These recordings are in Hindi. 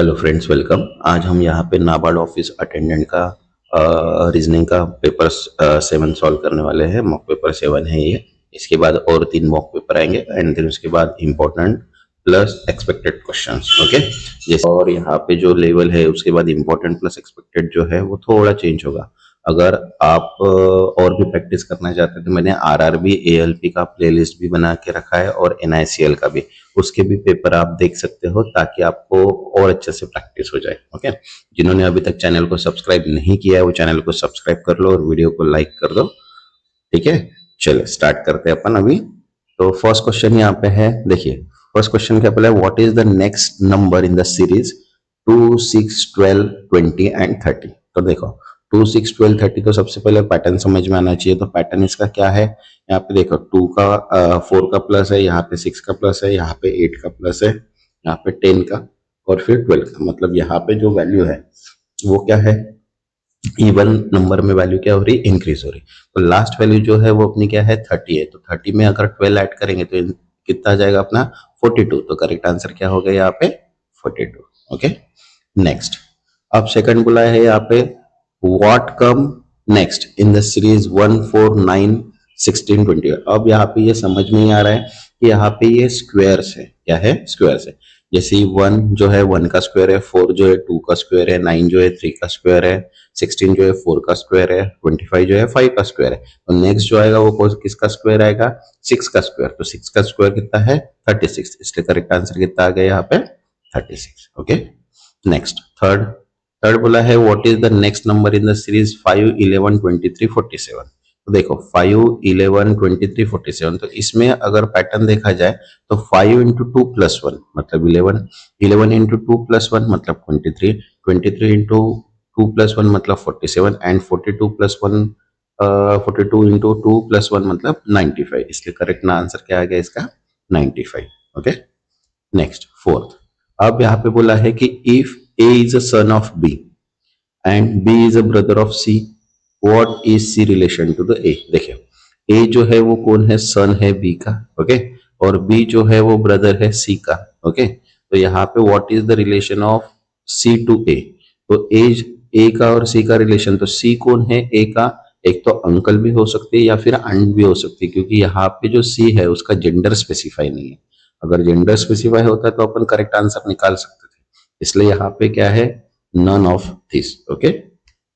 Hello friends, welcome. आज हम यहाँ पे नाबार्ड ऑफिस अटेंडेंट का रीजनिंग का पेपर 7 सॉल्व करने वाले हैं। मॉक पेपर 7 है ये। इसके बाद और 3 मॉक पेपर आएंगे एंड देन उसके बाद important plus expected questions. Okay, जैसे और यहाँ पे जो लेवल है उसके बाद इम्पोर्टेंट प्लस एक्सपेक्टेड जो है वो थोड़ा चेंज होगा। अगर आप और भी प्रैक्टिस करना चाहते हैं तो मैंने आरआरबी एएलपी का प्लेलिस्ट भी बना के रखा है और एनआईसीएल का भी, उसके भी पेपर आप देख सकते हो ताकि आपको और अच्छे से प्रैक्टिस हो जाए। ओके, जिन्होंने अभी तक चैनल को सब्सक्राइब नहीं किया है वो चैनल को सब्सक्राइब कर लो और वीडियो को लाइक कर दो। ठीक है, चलो स्टार्ट करते हैं अपन अभी। तो फर्स्ट क्वेश्चन यहाँ पे है, देखिए फर्स्ट क्वेश्चन क्या बोला है, what is the next number in the series 2, 6, 12, 20 and 30। तो देखो 2, 6, 12, 30 तो सबसे पहले पैटर्न समझ में आना चाहिए। तो पैटर्न इसका क्या है, यहाँ पे देखो 2 का 4 का प्लस है, यहाँ पे 6 का प्लस है, यहाँ पे 8 का प्लस है, यहाँ पे 10 का और फिर 12 का। मतलब यहाँ पे जो वैल्यू है वो क्या है, इवन नंबर में वैल्यू क्या हो रही, इंक्रीज हो रही। तो लास्ट वैल्यू जो है वो अपनी क्या है, 30 है। तो 30 में अगर 12 ऐड करेंगे तो कितना आ जाएगा अपना 42। तो करेक्ट आंसर क्या हो गया यहाँ पे 42। Okay, next. अब सेकंड बोला है यहाँ पे, what come next in the series 1, 4, 9, 16, 20। अब यहाँ पे ये समझ में नहीं आ रहा है कि यहाँ पे ये स्क्वायर्स है। क्या है, स्क्वायर्स है। जैसे 1 जो है 1 का स्क्वायर है, 4 जो है 2 का स्क्वायर है, 9 जो है 3 का स्क्वायर है, 16 जो है 4 का स्क्वायर है, 25 जो है 5 का स्क्वायर है। तो नेक्स्ट जो आएगा वो किसका स्क्वायर आएगा, 6 का स्क्वायर। तो 6 का स्क्वायर कितना है 36, इसलिए करेक्ट आंसर कितना आ गया यहाँ पे 36। Okay, next third. थर्ड बोला है, what is the next number in the series 5, 11, 23, 47। तो देखो 5, 11, 23, 47। तो इसमें अगर पैटर्न देखा जाए तो 5 इंटू 2 प्लस 1 मतलब 11, 11 इंटू 2 प्लस 1 मतलब 23, 23 इंटू 2 प्लस 1 मतलब 47 एंड 42 प्लस 1 42 इंटू 2 प्लस 1 मतलब 95। इसलिए करेक्ट ना आंसर क्या आ गया इसका 95। Okay, next fourth. अब यहाँ पे बोला है कि if A is a son of B and B is a brother of C, what is C relation to the A. देखिए ए जो है वो कौन है, सन है बी का। ओके, और बी जो है वो ब्रदर है सी का। ओके, तो यहाँ पे what is the relation of C to A. तो ए का और सी का रिलेशन, तो सी कौन है ए का, एक तो अंकल भी हो सकती है या फिर आंट भी हो सकती है, क्योंकि यहाँ पे जो सी है उसका जेंडर स्पेसिफाई नहीं है। अगर जेंडर स्पेसिफाई होता तो अपन करेक्ट आंसर निकाल सकते थे। इसलिए यहाँ पे क्या है, none of this. Okay,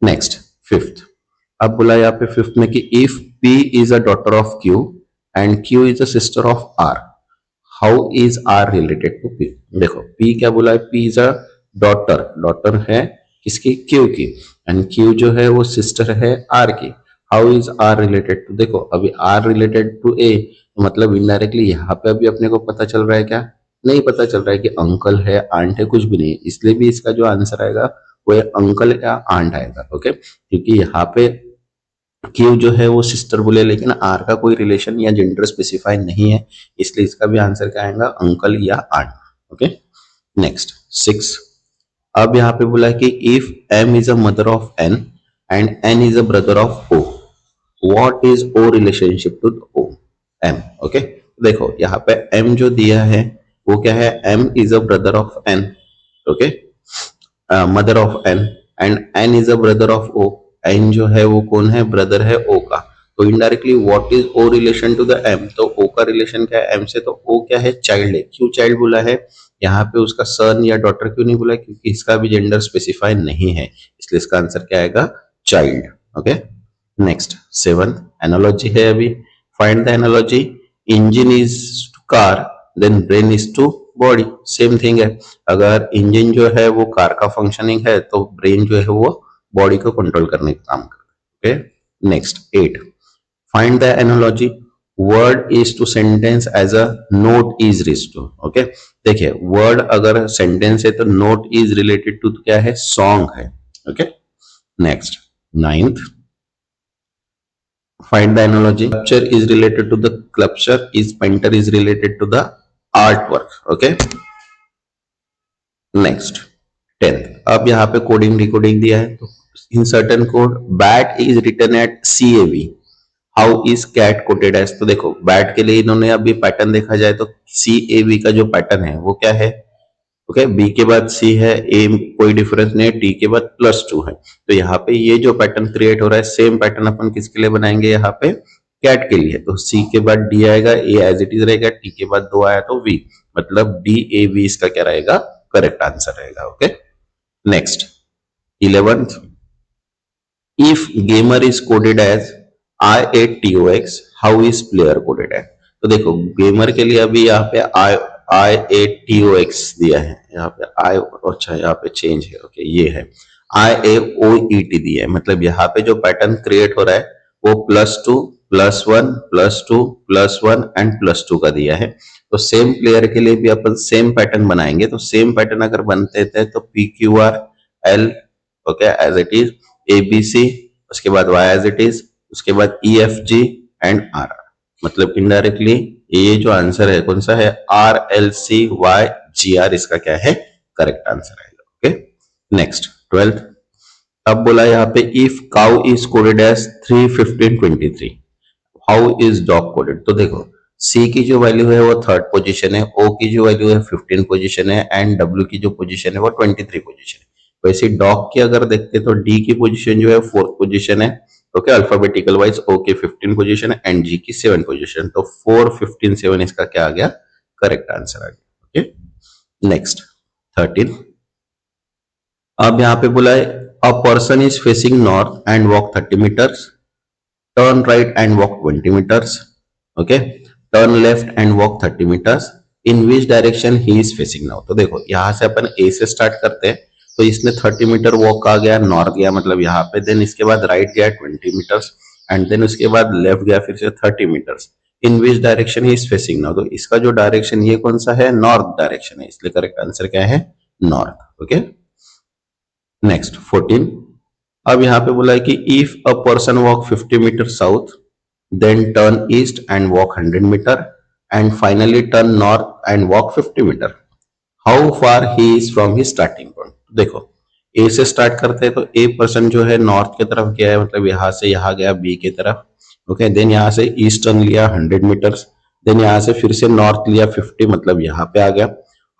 next fifth. अब बोला यहाँ पे फिफ्थ में कि if P is a daughter of Q and Q is a sister of R, how is R related to P। देखो P क्या बोला है, P is a daughter, daughter है किसकी, Q की, एंड Q जो है वो सिस्टर है R की। How is R related to, देखो अभी R रिलेटेड टू A, मतलब इनडायरेक्टली यहाँ पे अभी अपने को पता चल रहा है क्या, नहीं पता चल रहा है कि अंकल है आंट है, कुछ भी नहीं। इसलिए भी इसका जो आंसर आएगा वो अंकल या आंट आएगा। ओके, क्योंकि यहाँ पे क्यू जो है वो सिस्टर बोले लेकिन आर का कोई रिलेशन या जेंडर स्पेसिफाई नहीं है, इसलिए इसका भी आंसर क्या आएगा, अंकल या आंट। Okay, next six. अब यहाँ पे बोला कि if M is a mother of N and N is a brother of O, what is O relationship to O M. Okay, देखो यहाँ पे एम जो दिया है वो क्या है, M is a brother of N. Okay, mother of N and N is a brother of O. N जो है वो कौन है, ब्रदर है ओ का। तो indirectly what is O relation to the M, तो ओ का रिलेशन क्या है एम से, तो ओ क्या है, चाइल्ड है। क्यों चाइल्ड बोला है, यहाँ पे उसका सन या डॉटर क्यों नहीं बोला, क्योंकि इसका भी जेंडर स्पेसिफाई नहीं है, इसलिए इसका आंसर क्या आएगा, child. Okay, next seventh analogy है अभी। Find the analogy, engine is to car then brain is to body. Same thing है, अगर इंजन जो है वो कार का फंक्शनिंग है तो ब्रेन जो है वो बॉडी को कंट्रोल करने का काम करता है। Okay, next 8, find the analogy, word is to sentence as a note is ridge to. Okay, देखिए वर्ड अगर सेंटेंस है तो नोट इज रिलेटेड टू क्या है, सॉन्ग है। Okay, next ninth, find the analogy, sculpture is related to the sculpture, is painter is related to the artwork. Okay, next 10th। अब यहाँ पे कोडिंग डिकोडिंग दिया है, तो in certain code bat is written at CAV, how is cat coded as. तो देखो बैट के लिए इन्होंने अभी पैटर्न देखा जाए तो CAV का जो पैटर्न है वो क्या है, ओके, बी के बाद सी है, ए कोई डिफरेंस नहीं है, टी के बाद +2 है। तो यहाँ पे ये जो पैटर्न क्रिएट हो रहा है सेम पैटर्न अपन किसके लिए बनाएंगे, यहाँ पे कैट के लिए। तो सी के बाद डी आएगा, ए एज इट इज रहेगा, टी के बाद 2 आया तो वी, मतलब डी ए वी इसका क्या रहेगा, करेक्ट आंसर रहेगा। Okay, next 11th, if gamer is coded as I8TOX, how is player coded as? तो देखो गेमर के लिए अभी यहाँ पे I8TOX दिया है, यहाँ पे I, अच्छा यहाँ पे चेंज है, ओके ये है IAOET दिया है, मतलब यहाँ पे जो पैटर्न क्रिएट हो रहा है वो +2 +1 +2 +1 एंड +2 का दिया है। तो सेम प्लेयर के लिए भी अपन सेम पैटर्न बनाएंगे। तो सेम पैटर्न अगर बनते थे तो PQRL, okay as it is, ABC, उसके बाद Y एज इट इज, उसके बाद EFG एंड RR, मतलब इनडायरेक्टली ये जो आंसर है कौन सा है, RLCYGR इसका क्या है, करेक्ट आंसर है। ओके, नेक्स्ट 12th, अब बोला यहाँ पे if cow is coded as 3 15 23, how is dog coded. तो देखो सी की जो वैल्यू है वो 3rd पोजीशन है, ओ की जो वैल्यू है 15 पोजीशन है एंड डब्ल्यू की जो पोजीशन है वो 23 पोजीशन है। वैसे डॉग की अगर देखते तो डी की पोजीशन जो है 4th पोजीशन है, ओके अल्फाबेटिकल वाइज, ओ की 15 पोजीशन है एंड जी की 7 पोजीशन, तो 4 15 7 इसका क्या आ गया, करेक्ट आंसर आ गया। ओके, नेक्स्ट 13, अब यहाँ पे बोला है a person is facing north and walk 30 meters, turn right and walk 20 meters, okay turn left and walk 30 meters, in which direction he is facing now. तो देखो यहाँ से अपन ए से स्टार्ट करते हैं, तो इसने 30 मीटर वॉक आ गया, नॉर्थ गया मतलब यहाँ पे, देन इसके बाद राइट गया 20 मीटर्स एंड देन उसके बाद लेफ्ट गया फिर से 30 meters, in which direction he is facing now. तो इसका जो डायरेक्शन ये कौन सा है, नॉर्थ डायरेक्शन है, इसलिए करेक्ट आंसर क्या है, नॉर्थ। ओके, नेक्स्ट 14, अब यहाँ पे बोला है कि if a person walk 50 meter south then turn east and walk 100 meter and finally turn north and walk 50 meter, how far he is from his starting point. देखो ए से स्टार्ट करते हैं तो ए पर्सन जो है नॉर्थ की तरफ गया है, मतलब यहाँ से यहाँ गया बी की तरफ, ओके देन यहाँ से ईस्ट टर्न लिया 100 मीटर्स, देन यहाँ से फिर से नॉर्थ लिया 50, मतलब यहाँ पे आ गया।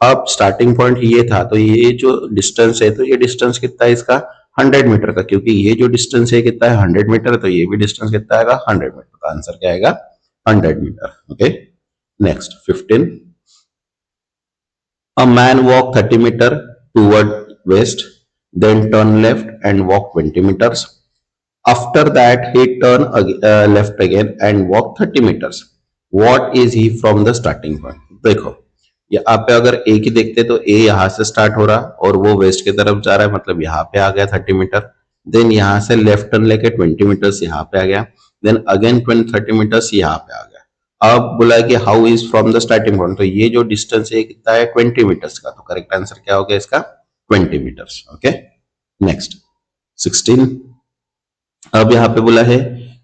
अब स्टार्टिंग पॉइंट ये था, तो ये जो डिस्टेंस है, तो ये डिस्टेंस कितना है इसका, 100 मीटर का, क्योंकि ये जो डिस्टेंस है कितना है 100 मीटर, तो ये भी डिस्टेंस कितना आएगा 100 मीटर, का आंसर क्या आएगा 100 meter. Okay, next 15, a man walk 30 meter toward west, then turn left and walk 20 meters, after that he turn left again and walk 30 meters, what is he from the starting point। देखो यहाँ पे अगर ए की देखते तो ए यहाँ से स्टार्ट हो रहा और वो वेस्ट की तरफ जा रहा है, मतलब यहाँ पे आ गया 30 मीटर, देन यहाँ से लेफ्ट टर्न लेके 20 मीटर्स यहाँ पे आ गया, देन अगेन 30 मीटर्स यहाँ पे आ गया। अब बोला कि how is from the starting point, तो ये जो डिस्टेंस है कितना है 20 मीटर्स का, तो करेक्ट आंसर क्या हो गया इसका 20 मीटर्स। ओके, नेक्स्ट 16, अब यहाँ पे बोला है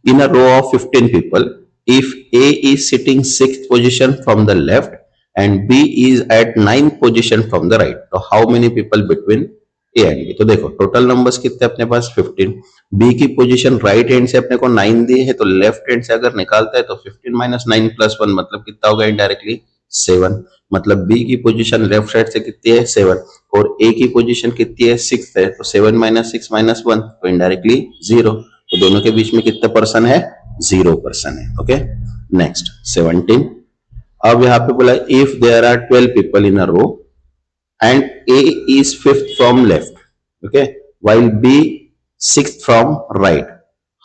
in a row of 15 people if A is sitting 6th position from the left and B is at 9th position from the right, तो how many people between A and B. तो देखो टोटल नंबर्स कितने अपने पास 15, बी की पोजीशन राइट हैंड से अपने को 9 दी है, तो लेफ्ट हैंड से अगर निकालते हैं तो 15 - 9 + 1 मतलब कितना होगा इनडायरेक्टली 7, मतलब बी की पोजीशन लेफ्ट साइड से कितनी है 7 और ए की पोजीशन कितनी है 6 है, तो 7 - 6 - 1 तो इनडायरेक्टली 0, तो दोनों के बीच में कितने पर्सन है 0 पर्सन है। ओके, नेक्स्ट 17, अब यहाँ पे बोला if there are 12 people in a row and A is 5th from left, okay, while B 6th from right,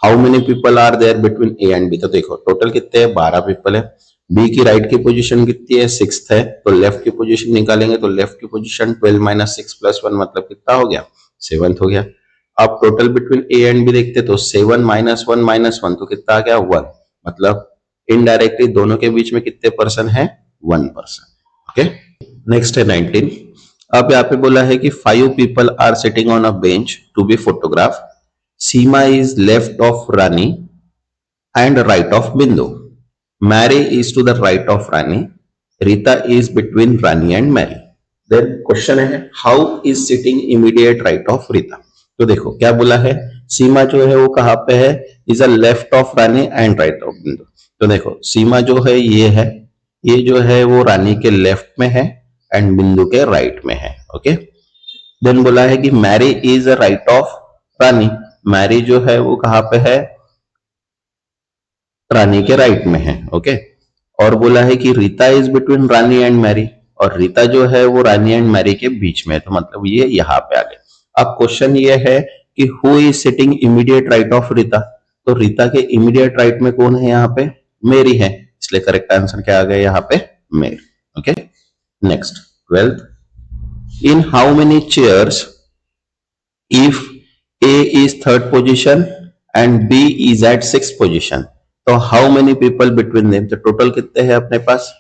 how many people are there between A and B। तो देखो टोटल कितने हैं 12 पीपल है, B की राइट की पोजीशन कितनी है 6th है, तो लेफ्ट की पोजीशन निकालेंगे तो लेफ्ट की पोजीशन 12 - 6 + 1 मतलब कितना हो गया 7th हो गया। अब total between A and B देखते तो 7 - 1 - 1 तो कितना आ गया 1, मतलब इनडायरेक्टली दोनों के बीच में कितने पर्सन है 1 पर्सन। ओके, नेक्स्ट है 19, अब यहाँ पे बोला है कि 5 people are sitting on a bench to be photograph, Seema is left of Rani and right of Bindu, Mary is to the right of Rani, Rita is between Rani and Mary, then question है how is sitting immediate right of Rita. तो देखो क्या बोला है, सीमा जो है वो कहाँ पे है, is a left of Rani and right of बिंदु। तो देखो सीमा जो है ये जो है वो रानी के लेफ्ट में है एंड बिंदु के राइट में है। ओके, देन बोला है कि Mary is a right of Rani. Mary जो है वो कहाँ पे है, रानी के राइट में है। ओके, और बोला है कि Rita is between Rani and Mary, और रीता जो है वो रानी एंड मैरी के बीच में है, तो मतलब ये यहाँ पे आ गया। अब क्वेश्चन ये है कि who is sitting immediate right of Rita, तो रीता के इमीडिएट राइट में कौन है, यहाँ पे मेरी है, इसलिए करेक्ट आंसर क्या आ गया यहाँ पे, मेरी। Okay, next 12th, in how many chairs if A is third position and B is at sixth position, तो how many people between them, तो टोटल कितने हैं अपने पास,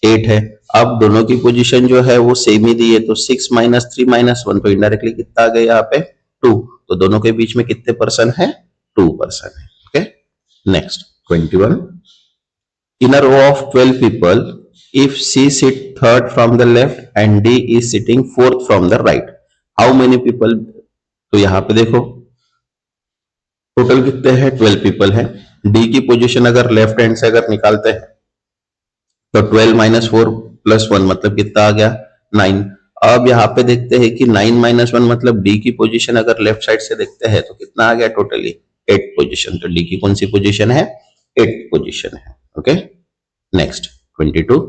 8 है। अब दोनों की पोजीशन जो है वो सेम ही दी है, तो 6 माइनस 3 माइनस 1, तो इनडायरेक्टली कितना आ गया यहाँ पे 2, तो दोनों के बीच में कितने पर्सन है, 2 पर्सन है। Okay, next 21, in a row of 12 people, if C sit third from the left and D is sitting fourth from the right, how many people, तो यहां पे देखो टोटल कितने हैं, 12 पीपल हैं। डी की पोजीशन अगर लेफ्ट हैंड से अगर निकालते हैं तो 12 माइनस 4 प्लस 1 मतलब कितना आ गया, 9। अब यहाँ पे देखते हैं कि 9 माइनस 1 मतलब डी की पोजीशन अगर लेफ्ट साइड से देखते हैं तो कितना आ गया टोटली, 8 पोजीशन। तो डी की कौन सी पोजीशन है, 8 पोजीशन है। ओके, नेक्स्ट 22,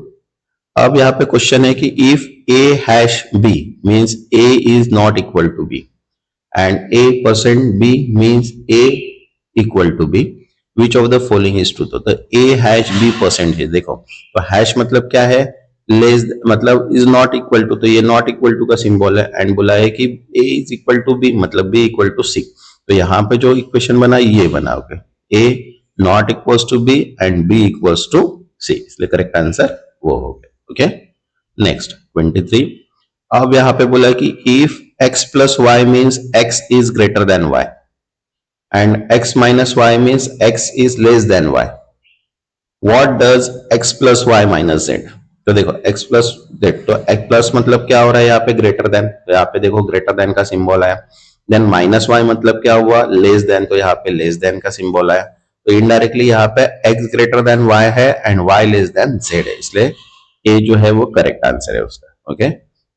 अब यहाँ पे क्वेश्चन है कि if A hash B means A is not equal to B and A% B means A equal to B, which of the following is true, तो A hash B परसेंट है। देखो तो हैश मतलब क्या है, लेस मतलब इज नॉट इक्वल टू, तो ये नॉट इक्वल टू का सिंबल है, एंड बोला है कि A is equal to B मतलब B इक्वल टू C, तो यहाँ पे जो इक्वेशन बना ये बना, okay, A not equals to B and B equals to C, इसलिए करेक्ट आंसर वो हो गया। ओके, नेक्स्ट 23, अब यहाँ पे बोला कि if x plus y means x is greater than y and x minus y means x is less than y, what does x plus y minus z, तो देखो x plus z, तो x plus मतलब क्या हो रहा है यहाँ पे ग्रेटर देन, तो यहाँ पे देखो ग्रेटर देन का सिंबल आया, देन माइनस y मतलब क्या हुआ, लेस देन, तो यहाँ पे लेस देन का सिंबल आया, तो इनडायरेक्टली यहाँ पे x ग्रेटर देन y है and y less than z है, इसलिए a जो है वो करेक्ट आंसर है उसका। Okay,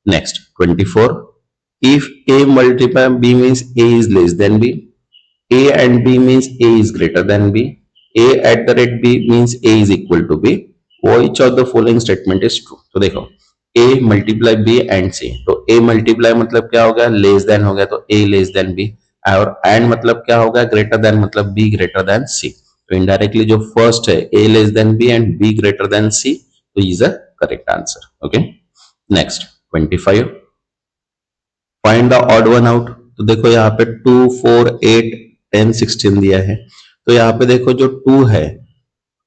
next 24, if A multiply B means A is less than B, A and B means A is greater than B, A at the rate B means A is equal to B, which of the following statement is true, तो देखो A multiply B and C, तो A multiply मतलब क्या हो गया, लेस देन हो गया, तो A लेस देन B, और एंड मतलब क्या हो गया, ग्रेटर देन मतलब B ग्रेटर देन C, तो इनडायरेक्टली जो फर्स्ट है A less than B and B greater than C, तो is a correct answer. Okay, next 25, find the odd one out, तो देखो यहाँ पे 2 4 8 10 16 दिया है, तो यहाँ पे देखो जो 2 है,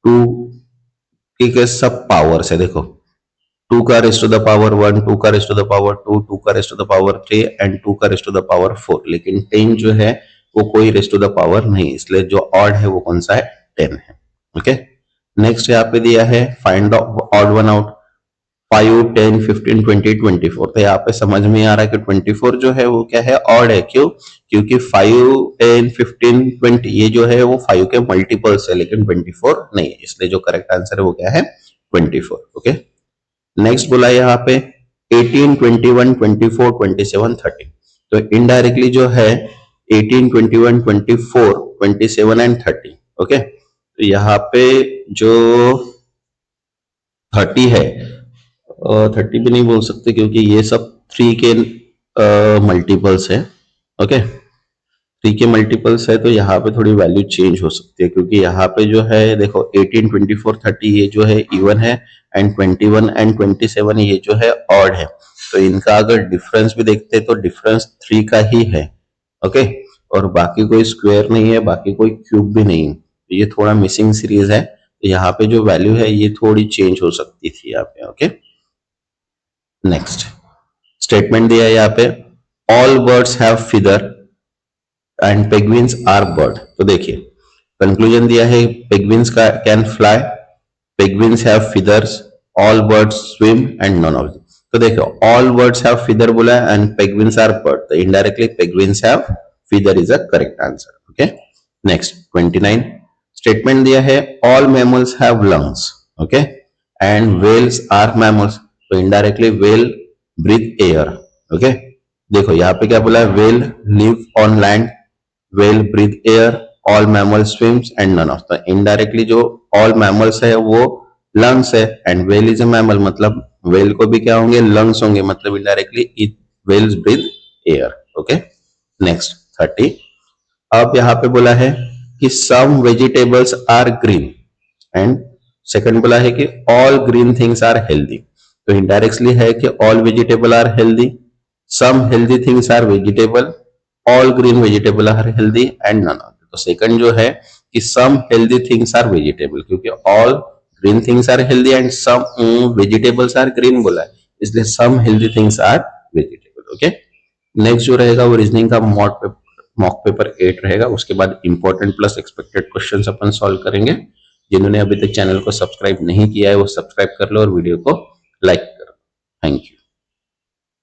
2 के सब पावर्स है, देखो 2 का रेस्ट टू द पावर 1, 2 का रेस्ट टू द पावर 2, 2 का raised to the power 3 and 2 का रेस्ट टू द पावर 4, लेकिन 10 जो है वो कोई रेस्ट टू द पावर नहीं, इसलिए जो ऑड है वो कौन सा है, 10 है। ओके, नेक्स्ट यहाँ पे दिया है find the odd one out, 5 10 15 20 24, तो यहाँ पे समझ में आ रहा है कि 24 जो है वो क्या है, ऑड है, क्यों, क्योंकि 5 10 15 20 ये जो है वो 5 के मल्टीपल्स है, लेकिन 24 नहीं है, इसलिए जो करेक्ट आंसर है वो क्या है, 24। ओके, नेक्स्ट बोला यहाँ पे 18 21 24 27 30, तो इनडायरेक्टली जो है 18 21 24 27 एंड 30। ओके, तो यहाँ पे जो 30 है, 30 भी नहीं बोल सकते क्योंकि ये सब 3 के मल्टीपल्स है। ओके, 3 के मल्टीपल्स है, तो यहाँ पे थोड़ी वैल्यू चेंज हो सकती है, क्योंकि यहाँ पे जो है देखो 18 24 30 ये जो है इवन है एंड 21 एंड 27 ये जो है ऑड है, तो इनका अगर डिफरेंस भी देखते हैं तो डिफरेंस 3 का ही है। ओके, और बाकी कोई स्क्वायर नहीं है, बाकी कोई क्यूब भी नहीं है, तो ये थोड़ा मिसिंग सीरीज है, तो यहाँ पे जो वैल्यू है ये थोड़ी चेंज हो सकती थी यहाँ पे। ओके, नेक्स्ट स्टेटमेंट दिया है यहाँ पे, all birds have feather and penguins are bird, तो देखिए कंक्लूजन दिया है पेंगुइन्स का can fly, penguins have feathers, all birds swim and none of, तो देखो ऑल बर्ड्स हैव फीदर बोला एंड पेंगुइन्स आर बर्ड, तो indirectly penguins have feather is a correct answer. Okay, next 29 statement दिया है all mammals have lungs, okay, and whales are mammals, तो indirectly whale breathe air. Okay, देखो यहाँ पे क्या बोला है, whale live on land, whale breathe air, all mammal swims and none of the. Indirectly जो ऑल मैमल्स है वो लंग्स है, and whale is a mammal, मतलब वेल को भी क्या होंगे, लंग्स होंगे, मतलब indirectly it whales breathe air. Okay, next 30। अब यहाँ पे बोला है कि some vegetables are green, and second बोला है कि all green things are healthy. तो इनडायरेक्टली है कि all vegetable are healthy, some healthy things are vegetable, all green vegetable are healthy and none of. तो सेकंड जो है कि some healthy things are vegetable, क्योंकि all green things are healthy and some vegetables are green बोला है, इसलिए some healthy things are vegetable. Okay, next जो रहेगा वो रीजनिंग का मॉक पेपर 8 रहेगा। उसके बाद इंपॉर्टेंट प्लस एक्सपेक्टेड क्वेश्चंस अपन सॉल्व करेंगे। जिन्होंने अभी तक चैनल को सब्सक्राइब नहीं किया है वो सब्सक्राइब कर लो और वीडियो को लाइक करो। Thank you.